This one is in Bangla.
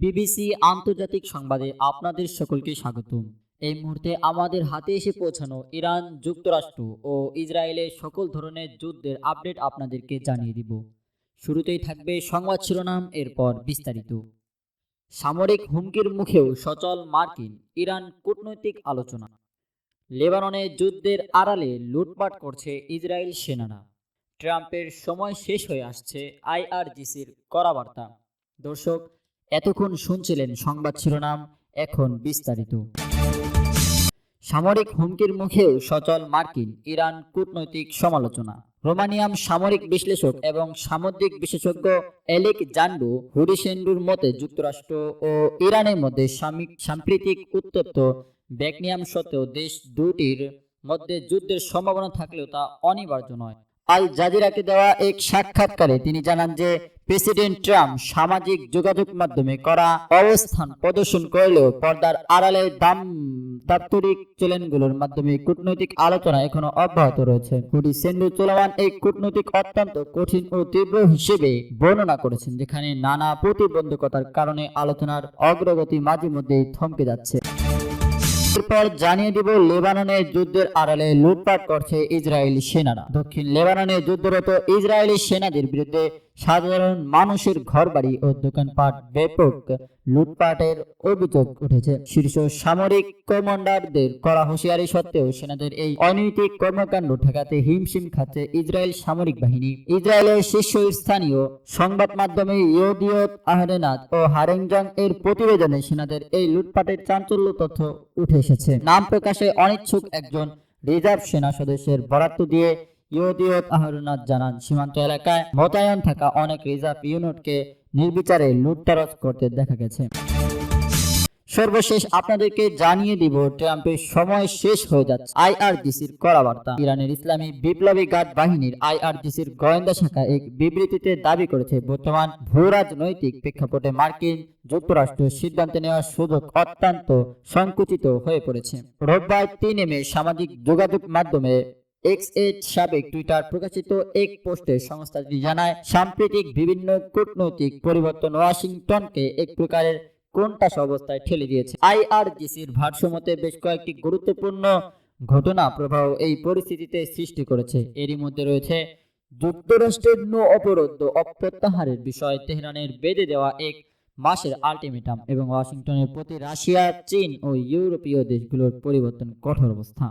বিবিসি আন্তর্জাতিক সংবাদে আপনাদের সকলকে স্বাগতম। এই মুহূর্তে আমাদের হাতে এসে পৌঁছানো ইরান, যুক্তরাষ্ট্র ও ইসরায়েলের সকল ধরনের যুদ্ধের আপডেট আপনাদেরকে জানিয়ে দিব। শুরুতেই থাকবে সংবাদ শিরোনাম, এরপর বিস্তারিত। সামরিক হুমকির মুখেও সচল মার্কিন, ইরান কূটনৈতিক আলোচনা। লেবাননে যুদ্ধের আড়ালে লুটপাট করছে ইসরায়েল সেনারা। ট্রাম্পের সময় শেষ হয়ে আসছে, আইআরজিসির কড়া বার্তা। দর্শক, এতক্ষণ শুনছিলেন সংবাদ শিরোনাম, এখন বিস্তারিত। সামরিক হুমকির মুখেও সচল মার্কিন, ইরান কূটনৈতিক সমালোচনা। রোমানিয়াম সামরিক বিশ্লেষক এবং সামুদ্রিক বিশেষজ্ঞ অ্যালেকজান্ড্রো হুডিসেন্ডুর মতে যুক্তরাষ্ট্র ও ইরানের মধ্যে সাম্প্রতিক উত্তপ্ত ব্যাকনিয়াম সত্ত্বেও দেশ দুটির মধ্যে যুদ্ধের সম্ভাবনা থাকলেও তা অনিবার্য নয়। আল জাজিরাকে দেওয়া এক সাক্ষাৎকারে তিনি জানান যে প্রেসিডেন্ট ট্রাম্প সামাজিক যোগাযোগ মাধ্যমে করা অবস্থান প্রদর্শন করলেও পর্দার আড়ালে দাপ্তরিক চ্যানেলগুলোর মাধ্যমে কূটনৈতিক আলোচনা এখনো অব্যাহত রয়েছে। হুডিসেন্ডু চলমান এই কূটনৈতিক অত্যন্ত কঠিন ও তীব্র হিসেবে বর্ণনা করেছেন, যেখানে নানা প্রতিবন্ধকতার কারণে আলোচনার অগ্রগতি মাঝে মধ্যেই থমকে যাচ্ছে। এরপর জানিয়ে দিব, লেবাননের যুদ্ধের আড়ালে লুটপাট করছে ইসরায়েলি সেনারা। দক্ষিণ লেবাননে যুদ্ধরত ইসরায়েলি সেনাদের বিরুদ্ধে সাধারণ মানুষের ঘরবাড়ি ও দোকানপাট ব্যাপক লুটপাটের অভিযোগ উঠেছে। শীর্ষ সামরিক কমান্ডারদের করা হুঁশিয়ারি সত্ত্বেও সেনাদের এই অনৈতিক কর্মকাণ্ড ঠেকাতে হিমশিম খাচ্ছে ইসরায়েল সামরিক বাহিনী। ইসরায়েলের শীর্ষস্থানীয় সংবাদ মাধ্যমে ইয়েদিওত আহরোনোত ও হারেনজং এর প্রতিবেদনে সেনাদের এই লুটপাটের চাঞ্চল্য তথ্য উঠে এসেছে। নাম প্রকাশে অনিচ্ছুক একজন রিজার্ভ সেনা সদস্যের বরাত দিয়ে ইয়েদিওত আহরোনোত জানান, সীমান্ত এলাকায় মোতায়েন থাকা অনেক রিজার্ভ ইউনিটকে নির্বিচারে লুটতরাজ করতে দেখা গেছে। সর্বশেষ আপনাদেরকে জানিয়ে দিব, ট্রাম্পের সময় শেষ হয়ে যাচ্ছে, আইআরজিসির কড়া বার্তা। ইরানের ইসলামী বিপ্লবী গার্ড বাহিনীর আইআরজিসির গোয়েন্দা শাখা এক বিবৃতিতে দাবি করেছে, বর্তমান ভূরাজনৈতিক প্রেক্ষাপটে মার্কিন যুক্তরাষ্ট্রের সিদ্ধান্ত নেওয়ার সুযোগ অত্যন্ত সংকুচিত হয়ে পড়েছে। রোববার 3 মে সামাজিক যোগাযোগ মাধ্যমে এক্স-এর সাবেক টুইটার প্রকাশিত এক পোস্টে সংস্থাটি জানায়, সাম্প্রতিক বিভিন্ন কূটনৈতিক পরিবর্তন ওয়াশিংটনকে এক প্রকারের কোণঠাসা অবস্থায় ঠেলে দিয়েছে। আইআরজিসির ভারসাম্যতে বেশ কয়েকটি গুরুত্বপূর্ণ ঘটনা প্রবাহ এই পরিস্থিতিতে সৃষ্টি করেছে। এরই মধ্যে রয়েছে যুক্তরাষ্ট্রের নৌ অবরোধ অপ্রত্যাহারের বিষয়ে তেহরানের বেঁধে দেওয়া 1 মাসের আলটিমেটাম এবং ওয়াশিংটনের প্রতি রাশিয়া, চীন ও ইউরোপীয় দেশগুলোর পরিবর্তন কঠোর অবস্থা।